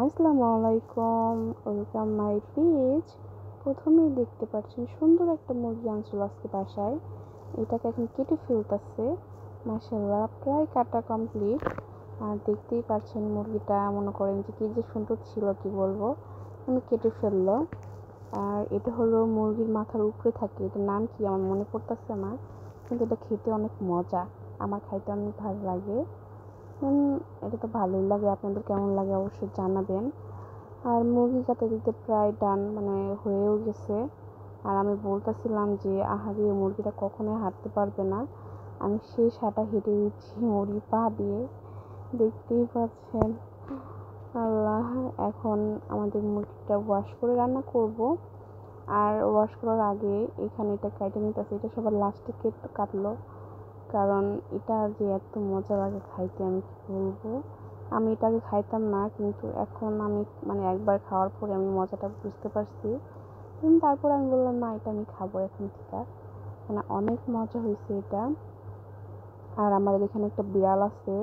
আসসালামু আলাইকুম, welcome my page. প্রথমেই দেখতে পাচ্ছেন সুন্দর একটা মুরগি আনছিল আজকে বাসায়। এটাকে এখন কেটে ফেলতেছে। মাশাআল্লাহ প্রায় কাটা কমপ্লিট। আর দেখতেই পাচ্ছেন মুরগিটা মনে করেন যে কি যে সুন্দর ছিল কি বলবো। আমি কেটে ফেললো। আর এটা হলো মুরগির মাথার উপরে থাকে, এটার নাম কি আমার মনে পড়তেছে না, কিন্তু এটা খেতে অনেক মজা। আমার খাইতে অনেক ভালো লাগে। এটা তো ভালোই লাগে, আপনাদের কেমন লাগে অবশ্যই জানাবেন। আর মুরগি কাটা দিতে প্রায় ডান, মানে হয়েও গেছে। আর আমি বলতেছিলাম যে আহারে মুরগিটা কখনোই হাঁটতে পারবে না, আমি শেষ হাঁটা হেঁটে দিচ্ছি মুরগি পা দিয়ে, দেখতেই পাচ্ছেন। আল্লাহ, এখন আমাদের মুরগিটা ওয়াশ করে রান্না করব। আর ওয়াশ করার আগে এখানে এটা কেটে নিতেছে, এটা সবার লাস্টে কাটলো, কারণ এটা যে এত মজা লাগে খাইতে আমি কি বলবো। আমি এটা আগে খাইতাম না, কিন্তু এখন আমি মানে একবার খাওয়ার পরে আমি মজাটা বুঝতে পারছি। তারপর আমি বললাম না, এটা আমি খাবো এখন থেকে। মানে অনেক মজা হয়েছে এটা। আর আমাদের এখানে একটা বিড়াল আছে,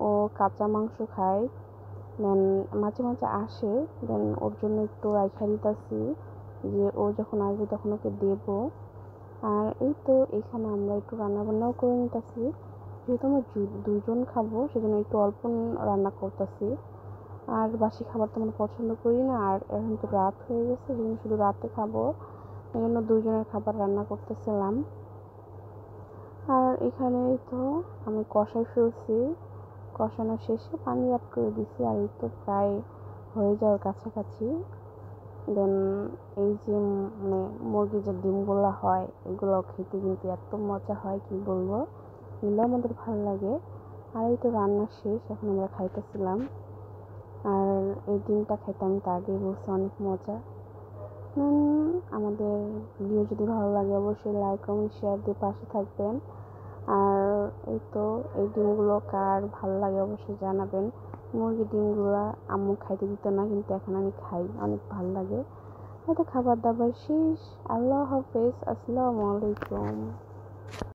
ও কাঁচা মাংস খায়। দেন মাঝে মাঝে আসে, দেন ওর জন্য একটু রাইখা দিতেছি, যে ও যখন আসবে তখন ওকে দেবো। আর এই তো এখানে আমরা একটু রান্না বান্নাও করে নিতেছি, যেহেতু আমরা দুজন খাবো সেজন্য একটু অল্প রান্না করতেছি। আর বাসি খাবার তো আমরা পছন্দ করি না, আর এখন তো রাত হয়ে গেছে, সেজন্য শুধু রাতে খাবো, এই জন্য দুজনের খাবার রান্না করতেছিলাম। আর এখানে তো আমি কষাই ফেলছি, কষানো শেষে পানি অ্যাড করে দিছি। আর এই তো প্রায় হয়ে যাওয়ার কাছাকাছি। দেন এই যে মানে মুরগির যে ডিমগুলো হয় এগুলো খেতে কিন্তু এত মজা হয় কি বলবো, এগুলো আমাদের ভালো লাগে। আর এই তো রান্না শেষ, এখন আমরা খাইতেছিলাম। আর এই ডিমটা খাইতে আমি তো আগেই বলছি অনেক মজা। আমাদের ভিডিও যদি ভালো লাগে অবশ্যই লাইক কমেন্ট শেয়ার দিয়ে পাশে থাকবেন। আর এই তো এই ডিমগুলো কার ভালো লাগে অবশ্যই জানাবেন। মুরগির ডিমগুলো আম্মু খাইতে দিত না, কিন্তু এখন আমি খাই, অনেক ভালো লাগে। হয়তো খাবার দাবার শেষ। আল্লাহ হাফেজ, আসসালামু আলাইকুম।